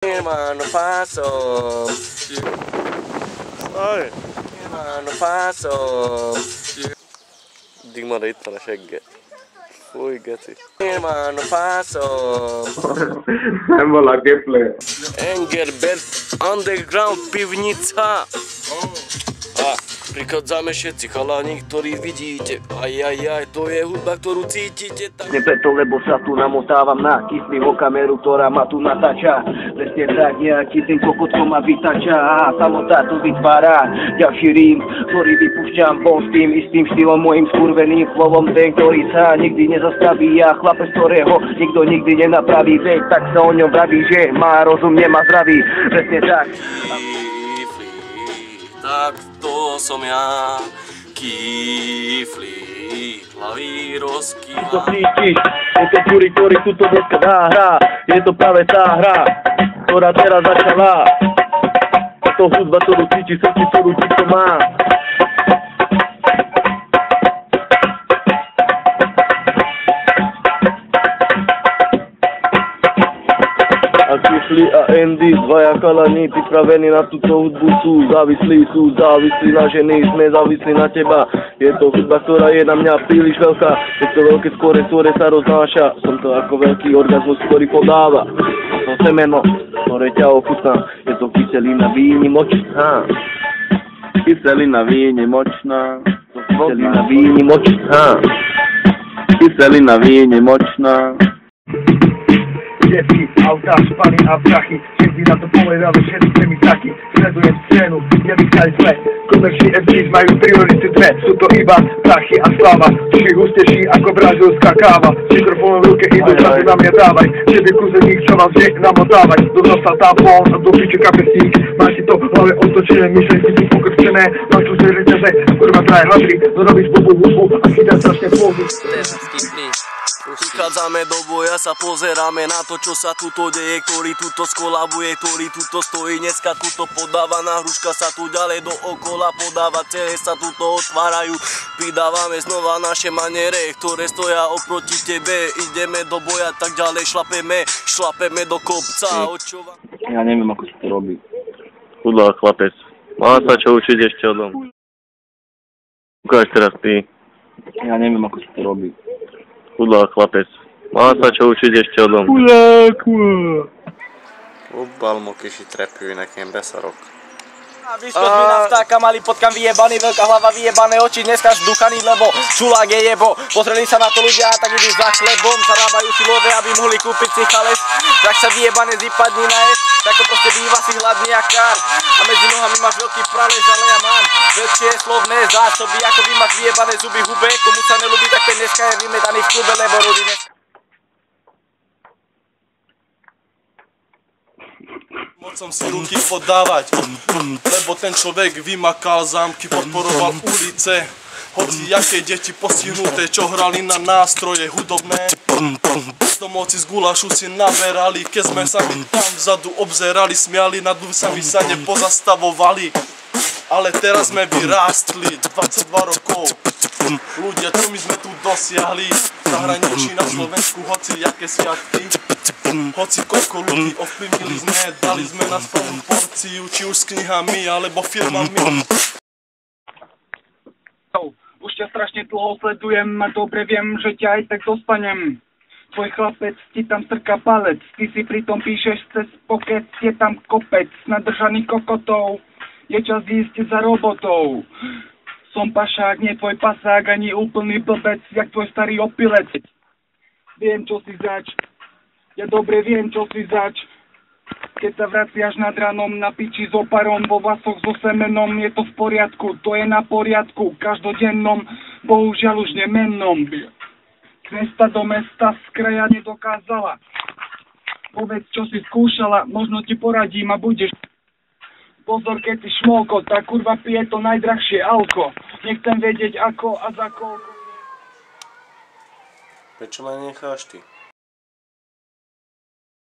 Mano, façam. Ai. Mano, façam. Digo-me aí, está na chega. Foi, gati. Mano, façam. Symbol a gameplay. Engelbert Underground pivnica. Prichádzame všetci chalani, ktorí vidíte. Aj, to je hudba, ktorú cítite. Nepreto, lebo sa tu namotávam na kyslího kameru, ktorá ma tu natáča. Presne tak, nejaký ten kokotko ma vytača. A samotá tu vytvára ďalší rím, ktorý vypúšťam von s tým istým štýlom, mojim skurveným slovom. Ten, ktorý sa nikdy nezastaví, a chlapec, ktorého nikto nikdy nenapraví. Veď tak sa o ňom vraví, že má rozum, nemá zdravý. Presne tak. Tak to som ja, kýfli, hlavy rozkýva. To cítiš, je to Fury, ktorý tu to dneska dá hra. Je to práve tá hra, ktorá teraz začala. Je to hudba, ktorú cítiš, srdci, ktorú ti to má. A Kifli a Andy, dvaja chalani pripravení na túto hudbu, sú závislí na ženy, sme závislí na teba. Je to hudba, ktorá je na mňa príliš veľká, je to veľké skóre, ktoré sa roznáša. Som to ako veľký orgazmus, ktorý podáva. To semeno, ktoré ťa ochutná, je to kyselina výnimočná. Kyselina výnimočná. Kyselina výnimočná. Kyselina výnimočná. Deti, autá, špany a vrachy, všetci na to povedali, všetci ste mi takí. Sledujem scénu, nevykali zle, komerční MCs majú priority dve, sú to iba prachy a sláva. Či hustejší ako brazilská káva, mikrofón v ruke idú, časy na mňa dávaj, všetci kuzeník, čo vás vie namotávaj. Do nosa tampón, do piče kapesník, máš si to v hlave otočené, myšlenky sú pokrčené, máš tu reťaze, kurva traje hadry, no robíš bubu hudbu a chytáš strašne pohyb. Prichádzame do boja, sa pozeráme na to, čo sa tuto deje, ktorý tuto skolabuje, ktorý tuto stojí, dneska tuto podáva, na hruška sa tu ďalej dookola podáva, celé sa tuto otvárajú, pridávame znova naše maniere, ktoré stoja oproti tebe, ideme do boja, tak ďalej šlapeme do kopca, očova. Ja neviem, ako sa to robí. Chudlá chlapec. Má sa čo učiť ešte o tom. Ukáž teraz ty. Ja neviem, ako sa to robí. Chudlá chlapec. Má sa čo učiť ešte o tom. Obal mo keši trepujú nekým besarok. Vyskot mi na vtáka, malý potkam vyjebaný, veľká hlava vyjebané oči, dneska zduchaný, lebo čulák je jebo. Pozreli sa na to ľudia a tak idú za chlebom, zarábajú silové, aby mohli kúpiť si chales. Tak sa vyjebané zípadní na jesť, tak to proste býva si hladný jak kár. A medzi nohami máš veľký pralež, ale ja mám väčšie slovné zásoby, ako vy máš vyjebané zuby hube. Komu sa nelúbi, tak ten dneska je vymetaný v klube, lebo rodí dneska. Mocom si ruky podávať, lebo ten človek vymakal zámky, podporoval ulice, hoci jaké deti postihnuté, čo hrali na nástroje hudobné. Bezdomovci z gulašu si naberali, keď sme sa my tam vzadu obzerali, smiali, nad ľudsami sa nepozastavovali. Ale teraz sme vyrástli, 22 rokov. Ľudia, čo my sme tu dosiahli, v zahraničí na Slovensku, hoci jaké sviatky. Hoci koľko ľudí ovplyvnili sme, dali sme na správnu porciu, či už s knihami, alebo firmami. Už ťa strašne dlho sledujem a dobre viem, že ťa aj tak dostanem. Tvoj chlapec ti tam strká palec, ty si pritom píšeš cez pokec, je tam kopec nadržaných kokotov. Je čas ísť za robotou. Som pašák, nie tvoj pasák, ani úplný blbec, jak tvoj starý opilec. Viem, čo si zač. Ja dobre viem, čo si zač. Keď sa vraciaš nad ranom na piči s oparom, vo vasoch so semenom, je to v poriadku, to je na poriadku, každodennom, bohužiaľ už nemennom. Z mesta do mesta z kraja nedokázala. Povedz, čo si skúšala, možno ti poradím a budeš. Pozor, keď si šmolko, tá kurva pije to najdrahšie alko. Nechcem vedieť ako a za koľko. Prečo ma necháš ty?